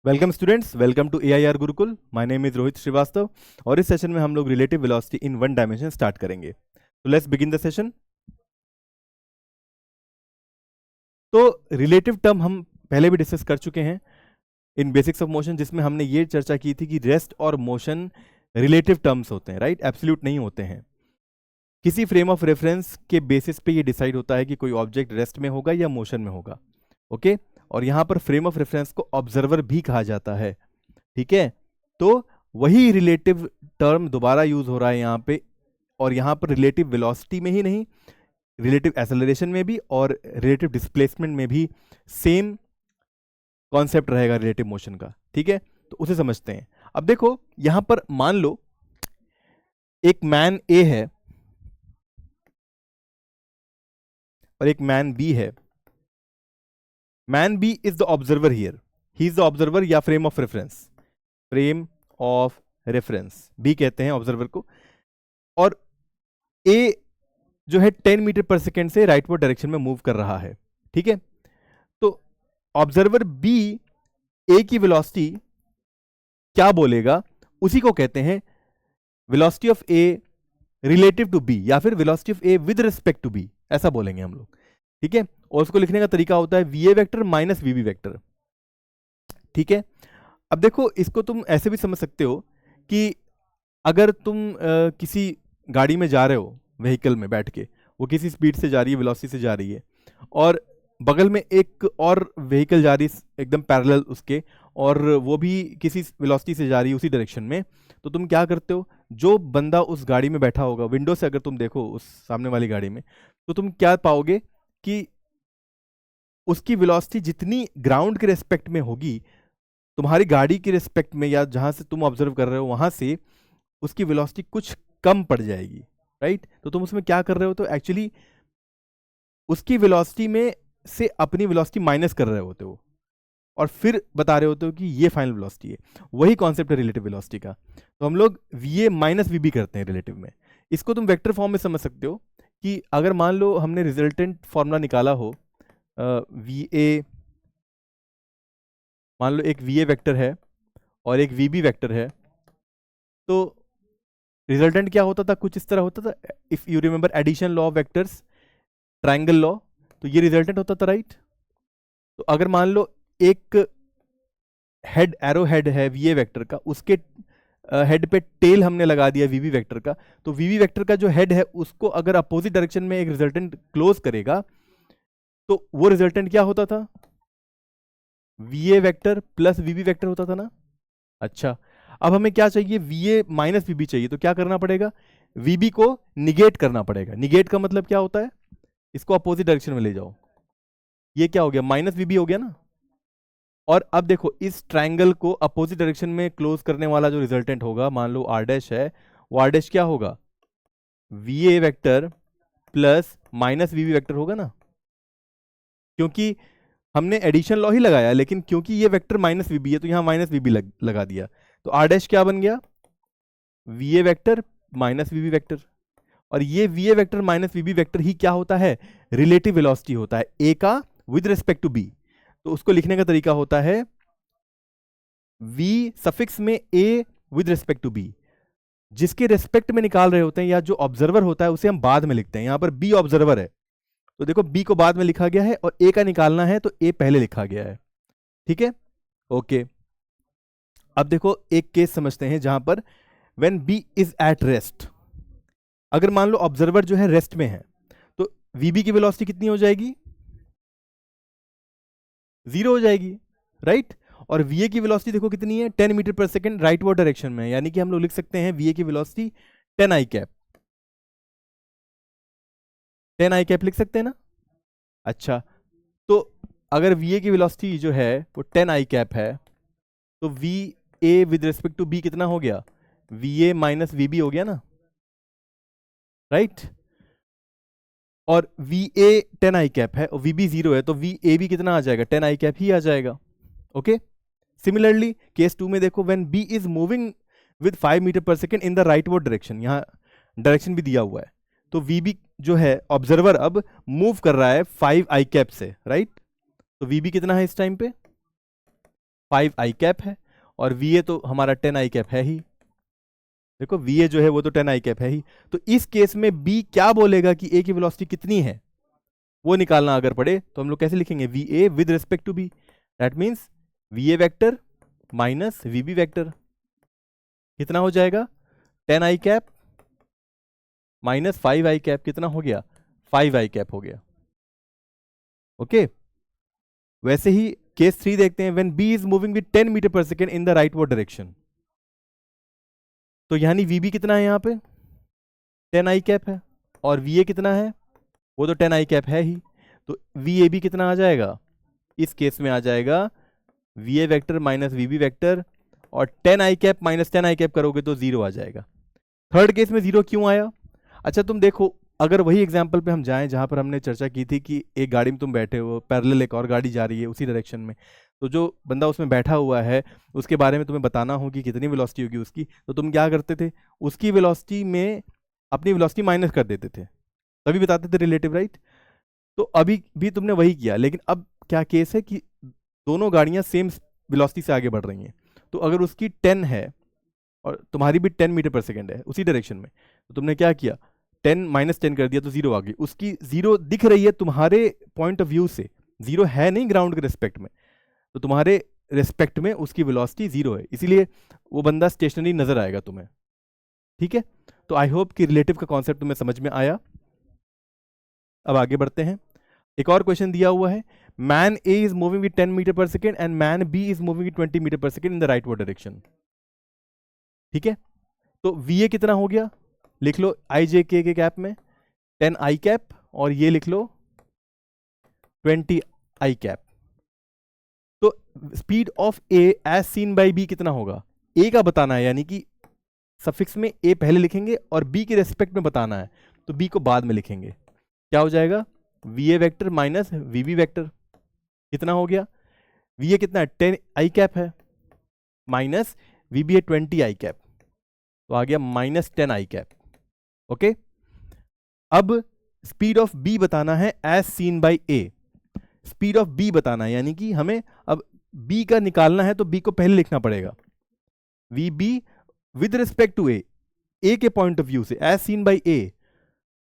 Welcome students, welcome to AIR Gurukul. My name is Rohit Shrivastava और इस session में हम लोग relative velocity in one dimension start करेंगे। तो लेट्स बिगिन द सेशन। तो रिलेटिव टर्म हम पहले भी डिस्कस कर चुके हैं इन बेसिक्स ऑफ मोशन, जिसमें हमने ये चर्चा की थी कि रेस्ट और मोशन रिलेटिव टर्म्स होते हैं, राइट? एब्सोल्यूट नहीं होते हैं। किसी फ्रेम ऑफ रेफरेंस के बेसिस पे ये डिसाइड होता है कि कोई ऑब्जेक्ट रेस्ट में होगा या मोशन में होगा। ओके और यहाँ पर फ्रेम ऑफ रेफरेंस को ऑब्जर्वर भी कहा जाता है। ठीक है, तो वही रिलेटिव टर्म दोबारा यूज हो रहा है यहाँ पे, और यहाँ पर रिलेटिव वेलोसिटी में ही नहीं, रिलेटिव एक्सेलरेशन में भी और रिलेटिव डिस्प्लेसमेंट में भी सेम कॉन्सेप्ट रहेगा रिलेटिव मोशन का। ठीक है, तो उसे समझते हैं। अब देखो यहां पर मान लो एक मैन ए है और एक मैन बी है। Man B is the observer here, he is the observer या frame of reference, frame of reference B कहते हैं ऑब्जर्वर को। और ए जो है 10 मीटर पर सेकेंड से राइटवर्ड डायरेक्शन में मूव कर रहा है। ठीक है, तो ऑब्जर्वर बी ए की वेलोसिटी क्या बोलेगा, उसी को कहते हैं velocity of A relative to B, या फिर velocity of A with respect to B, ऐसा बोलेंगे हम लोग। ठीक है, और उसको लिखने का तरीका होता है वीए वेक्टर माइनस वीबी वेक्टर। ठीक है, अब देखो इसको तुम ऐसे भी समझ सकते हो कि अगर तुम किसी गाड़ी में जा रहे हो, व्हीकल में बैठ के, वो किसी स्पीड से जा रही है, वेलोसिटी से जा रही है, और बगल में एक और व्हीकल जा रही है एकदम पैरेलल उसके, और वो भी किसी वेलोसिटी से जा रही है उसी डायरेक्शन में, तो तुम क्या करते हो? जो बंदा उस गाड़ी में बैठा होगा, विंडो से अगर तुम देखो उस सामने वाली गाड़ी में, तो तुम क्या पाओगे कि उसकी वेलोसिटी जितनी ग्राउंड के रेस्पेक्ट में होगी, तुम्हारी गाड़ी की रेस्पेक्ट में या जहां से तुम ऑब्जर्व कर रहे हो वहां से उसकी वेलोसिटी कुछ कम पड़ जाएगी, राइट? तो तुम उसमें क्या कर रहे हो? तो एक्चुअली उसकी वेलोसिटी में से अपनी वेलोसिटी माइनस कर रहे होते हो और फिर बता रहे होते हो कि ये फाइनल वेलोसिटी है। वही कॉन्सेप्ट है रिलेटिव वेलोसिटी का। तो हम लोग VA माइनस VB करते हैं रिलेटिव में। इसको तुम वेक्टर फॉर्म में समझ सकते हो कि अगर मान लो हमने रिजल्टेंट फॉर्मूला निकाला हो, VA, मान लो एक VA वेक्टर है और एक VB वेक्टर है, तो रिजल्टेंट क्या होता था? कुछ इस तरह होता था, if you remember addition law of vectors, triangle law, तो ये रिजल्टेंट होता था, राइट? तो अगर मान लो एक हेड, एरो हेड है VA वेक्टर का, उसके हेड पे टेल हमने लगा दिया VB वेक्टर का, तो VB वेक्टर का जो हेड है उसको अगर अपोजिट डायरेक्शन में एक रिजल्टेंट क्लोज करेगा, तो वो रिजल्टेंट क्या होता था? VA vector plus VB vector होता था ना। अच्छा, अब हमें क्या चाहिए? VA माइनस VB चाहिए, तो क्या करना पड़ेगा? VB को निगेट करना पड़ेगा। निगेट का मतलब क्या होता है? इसको अपोजिट डायरेक्शन में ले जाओ। ये क्या हो गया? माइनस VB हो गया ना। और अब देखो इस ट्रायंगल को अपोजिट डायरेक्शन में क्लोज करने वाला जो रिजल्टेंट होगा, मान लो R डैश है, वो R डैश क्या होगा? VA vector plus minus VB vector होगा ना, क्योंकि हमने एडिशन लॉ ही लगाया, लेकिन क्योंकि ये वेक्टर माइनस VB है तो यहां माइनस VB लगा दिया, तो R डैश क्या बन गया? VA vector minus VB vector. और ये VA vector minus VB vector ही क्या होता है? रिलेटिव वेलोसिटी होता है A का विद रिस्पेक्ट टू B। तो उसको लिखने का तरीका होता है V सफिक्स में A with respect to B। जिसके रिस्पेक्ट में निकाल रहे होते हैं या जो ऑब्जर्वर होता है उसे हम बाद में लिखते हैं। यहां पर B ऑब्जर्वर है, तो देखो B को बाद में लिखा गया है, और A का निकालना है तो A पहले लिखा गया है। ठीक है, ओके। अब देखो एक केस समझते हैं जहां पर when B is at rest, अगर मान लो ऑब्जर्वर जो है रेस्ट में है, तो VB की वेलोसिटी कितनी हो जाएगी? 0 हो जाएगी, राइट? और VA की वेलोसिटी देखो कितनी है? 10 meter per second rightward direction में, यानी कि हम लोग लिख सकते हैं VA की velocity 10 i cap, 10 i cap लिख सकते हैं ना। अच्छा, तो अगर VA की वेलोसिटी जो है वो 10 i कैप है, तो VA with respect to B कितना हो गया? VA माइनस VB हो गया ना, राइट? और VA 10 i कैप है और VB 0 है, तो VA भी कितना आ जाएगा? 10 i कैप ही आ जाएगा। ओके, सिमिलरली केस 2 में देखो, when B is moving with 5 meter per second in the rightward direction, यहाँ डायरेक्शन भी दिया हुआ है, तो VB जो है ऑब्जर्वर अब मूव कर रहा है 5 i कैप से, राइट? तो VB कितना है इस टाइम पे? 5 आई कैप है, और वी ए तो हमारा 10 आई कैप है ही। देखो वी ए जो है वो तो 10 आई कैप है ही। तो इस केस में बी क्या बोलेगा कि ए की वेलोसिटी कितनी है, वो निकालना अगर पड़े तो हम लोग कैसे लिखेंगे, V A with respect to B. That means V A vector minus V B vector कितना हो जाएगा, 10 I cap minus 5 I cap, कितना हो गया, 5 आई कैप हो गया। ओके वैसे ही केस 3 देखते हैं, when B is moving with 10 meter per second in the rightward direction. तो यानी वीबी कितना है यहाँ पे, 10 आई कैप है, और वी ए कितना है, वो तो 10 आई कैप है ही। तो वी ए बी कितना आ जाएगा, इस केस में आ जाएगा V A vector minus V B vector, और 10 I cap minus 10 I cap करोगे तो 0 आ जाएगा। थर्ड केस में 0 क्यों आया, अच्छा तुम देखो, अगर वही एग्जाम्पल पे हम जाएं जहां पर हमने चर्चा की थी कि एक गाड़ी में तुम बैठे हो, पैरेलल एक और गाड़ी जा रही है उसी डायरेक्शन में, तो जो बंदा उसमें बैठा हुआ है उसके बारे में तुम्हें बताना हो कि कितनी वेलोसिटी होगी उसकी, तो तुम क्या करते थे, उसकी वेलोसिटी में अपनी वेलोसिटी माइनस कर देते थे, तभी बताते थे रिलेटिव, राइट। तो अभी भी तुमने वही किया, लेकिन अब क्या केस है कि दोनों गाड़ियां सेम वेलोसिटी से आगे बढ़ रही हैं। तो अगर उसकी 10 है और तुम्हारी भी 10 मीटर पर सेकेंड है उसी डायरेक्शन में, तो तुमने क्या किया, 10 माइनस 10 कर दिया तो 0 आ गई। उसकी 0 दिख रही है तुम्हारे पॉइंट ऑफ व्यू से, 0 है नहीं ग्राउंड के रिस्पेक्ट में, तो तुम्हारे रिस्पेक्ट में उसकी वेलोसिटी 0 है, इसीलिए वो बंदा स्टेशनरी नजर आएगा तुम्हें। ठीक है, तो आई होप कि रिलेटिव का कॉन्सेप्ट तुम्हें समझ में आया। अब आगे बढ़ते हैं, एक और क्वेश्चन दिया हुआ है, man A is moving with 10 meter per second and man B is moving with 20 meter per second in the rightward direction. ठीक है, तो वी ए कितना हो गया, लिख लो आई जे के कैप में 10 आई कैप, और ये लिख लो 20 आई कैप। तो speed of A as seen by B कितना होगा, ए का बताना है, यानी कि सफिक्स में ए पहले लिखेंगे और बी के रेस्पेक्ट में बताना है, तो बी को बाद में लिखेंगे। क्या हो जाएगा, V A vector minus V B vector, कितना हो गया, वी ए कितना है 10 आई कैप है, माइनस वी बी है 20 आई कैप, तो आ गया माइनस 10 आई कैप। ओके, अब स्पीड ऑफ बी बताना है as seen by A, speed of B बताना है, यानी कि हमें अब बी का निकालना है तो बी को पहले लिखना पड़ेगा, V B with respect to A के पॉइंट ऑफ व्यू से एज सीन बाई ए,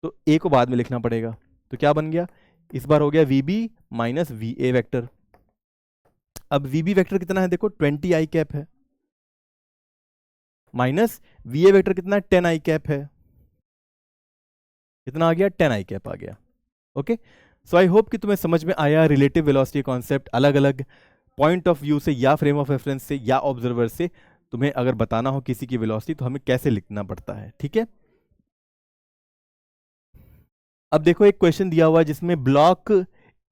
तो ए को बाद में लिखना पड़ेगा। तो क्या बन गया, इस बार हो गया V B minus V A vector. अब वी बी वैक्टर कितना है, देखो 20 आई कैप है, माइनस वी ए वैक्टर कितना है 10 आई कैप है, कितना आ गया 10 आई कैप आ गया। ओके, सो आई होप कि तुम्हें समझ में आया रिलेटिव वेलोसिटी कॉन्सेप्ट, अलग अलग पॉइंट ऑफ व्यू से या फ्रेम ऑफ रेफरेंस से या ऑब्जर्वर से तुम्हें अगर बताना हो किसी की वेलोसिटी तो हमें कैसे लिखना पड़ता है। ठीक है, अब देखो एक क्वेश्चन दिया हुआ है जिसमें ब्लॉक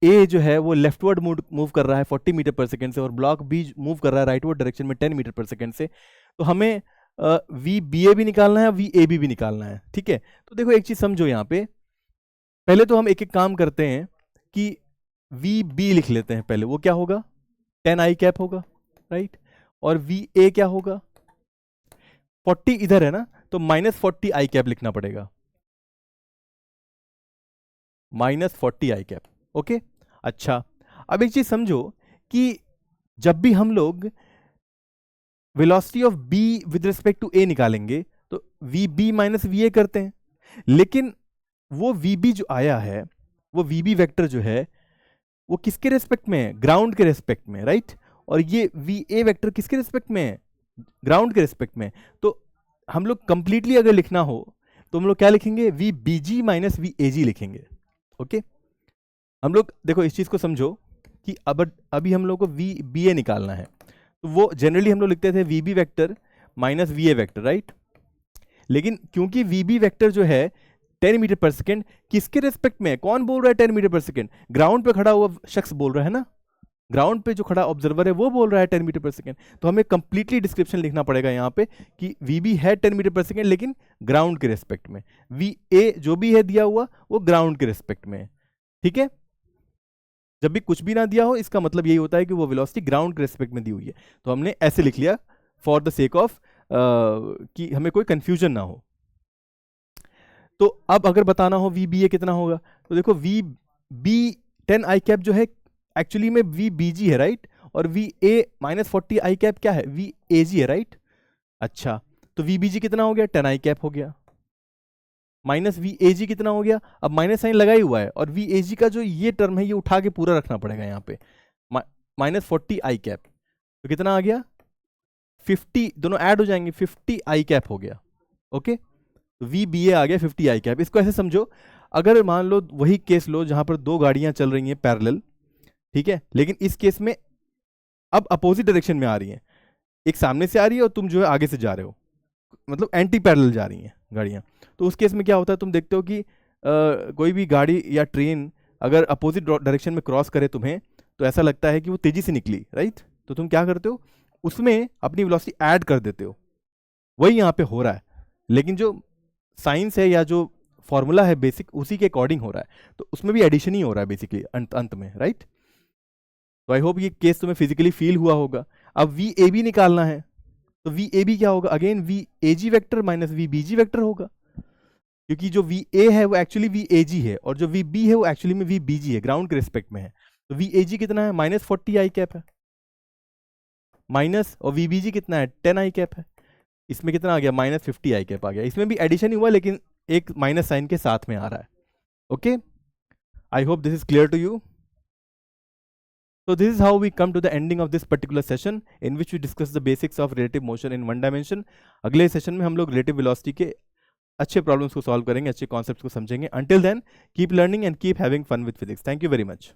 ए जो है वो लेफ्टवर्ड मूव कर रहा है 40 मीटर पर सेकेंड से, और ब्लॉक बी मूव कर रहा है राइटवर्ड डायरेक्शन में 10 मीटर पर सेकेंड से। तो हमें वी बी ए भी निकालना है, वी ए बी भी निकालना है। ठीक है, तो देखो एक चीज समझो यहाँ पे, पहले तो हम एक एक काम करते हैं कि वी बी लिख लेते हैं पहले, वो क्या होगा 10 आई कैप होगा, राइट, और वी ए क्या होगा 40 इधर है ना, तो माइनस 40 आई कैप लिखना पड़ेगा, माइनस 40 आई कैप। ओके, अच्छा अब एक चीज समझो कि जब भी हम लोग velocity of B with respect to A निकालेंगे तो V B minus V A करते हैं, लेकिन वो वी बी जो आया है, वो वी बी वैक्टर जो है वो किसके रेस्पेक्ट में है, ग्राउंड के रेस्पेक्ट में, राइट, और ये वी ए वैक्टर किसके रेस्पेक्ट में है, ग्राउंड के रेस्पेक्ट में। तो हम लोग कंप्लीटली अगर लिखना हो तो हम लोग क्या लिखेंगे, V B G minus V A G लिखेंगे। ओके, हम लोग देखो इस चीज को समझो कि अब अभी हम लोग को वी बी ए निकालना है, तो वो जनरली हम लोग लिखते थे V B vector minus V A vector, right, लेकिन क्योंकि वी बी वैक्टर जो है 10 मीटर पर सेकेंड किसके रेस्पेक्ट में है, कौन बोल रहा है 10 मीटर पर सेकेंड, ग्राउंड पे खड़ा हुआ शख्स बोल रहा है ना, ग्राउंड पे जो खड़ा ऑब्जर्वर है वो बोल रहा है 10 मीटर पर सेकेंड। तो हमें कंप्लीटली डिस्क्रिप्शन लिखना पड़ेगा यहाँ पे कि वी बी है 10 मीटर पर सेकेंड लेकिन ग्राउंड के रेस्पेक्ट में, वी ए जो भी है दिया हुआ वो ग्राउंड के रेस्पेक्ट में है। ठीक है, जब भी कुछ भी ना दिया हो इसका मतलब यही होता है कि वो वेलोसिटी ग्राउंड के रेस्पेक्ट में दी हुई है, तो हमने ऐसे लिख लिया फॉर द सेक ऑफ कि हमें कोई कंफ्यूजन ना हो। तो अब अगर बताना हो वी बी ए कितना होगा, तो देखो वी बी 10 आई कैप जो है एक्चुअली में वी बी जी है, राइट, और V A minus 40 I cap क्या है, वी ए जी है, राइट। अच्छा, तो वी बी जी कितना हो गया, 10 आई कैप हो गया, माइनस वी ए जी कितना हो गया, अब माइनस साइन लगा ही हुआ है, और वी ए जी का जो ये टर्म है ये उठा के पूरा रखना पड़ेगा यहाँ पे, माइनस 40 आई कैप, तो कितना आ गया 50, दोनों ऐड हो जाएंगे, 50 आई कैप हो गया। ओके, तो वी बी ए आ गया 50 आई कैप। इसको ऐसे समझो, अगर मान लो वही केस लो जहां पर दो गाड़ियां चल रही हैं पैरेलल, ठीक है, लेकिन इस केस में अब अपोजिट डायरेक्शन में आ रही हैं, एक सामने से आ रही है और तुम जो है आगे से जा रहे हो, मतलब एंटी पैरेलल जा रही हैं गाड़ियां। तो उस केस में क्या होता है, तुम देखते हो कि कोई भी गाड़ी या ट्रेन अगर अपोजिट डायरेक्शन में क्रॉस करे तुम्हें, तो ऐसा लगता है कि वो तेजी से निकली, राइट। तो तुम क्या करते हो, उसमें अपनी वेलोसिटी ऐड कर देते हो, वही यहाँ पे हो रहा है, लेकिन जो साइंस है या जो फॉर्मूला है बेसिक उसी के अकॉर्डिंग हो रहा है, तो उसमें भी एडिशन ही हो रहा है बेसिकली अंत में, राइट। तो आई होप ये केस तुम्हें फिजिकली फील हुआ होगा। अब वी ए बी निकालना है, तो वी ए बी क्या होगा, again V A G vector minus V B G vector होगा, क्योंकि जो वी ए है वो एक्चुअली वी ए जी है, और जो वी बी है वो एक्चुअली में वी बी जी है, ग्राउंड के रिस्पेक्ट में है। तो वी ए जी कितना है, माइनस 40 आई कैप है, माइनस, और वी बी जी कितना है, 10 आई कैप है, इसमें कितना आ गया, माइनस 50 आई कैप आ गया। इसमें भी एडिशन ही हुआ, लेकिन एक माइनस साइन के साथ में आ रहा है। Okay, I hope this is clear to you. So this is how we come to the ending of this particular session in which we discuss the basics of relative motion in one dimension. अगले session में हम लोग relative velocity के अच्छे problems को solve करेंगे, अच्छे concepts को समझेंगे। Until then, keep learning and keep having fun with physics. Thank you very much.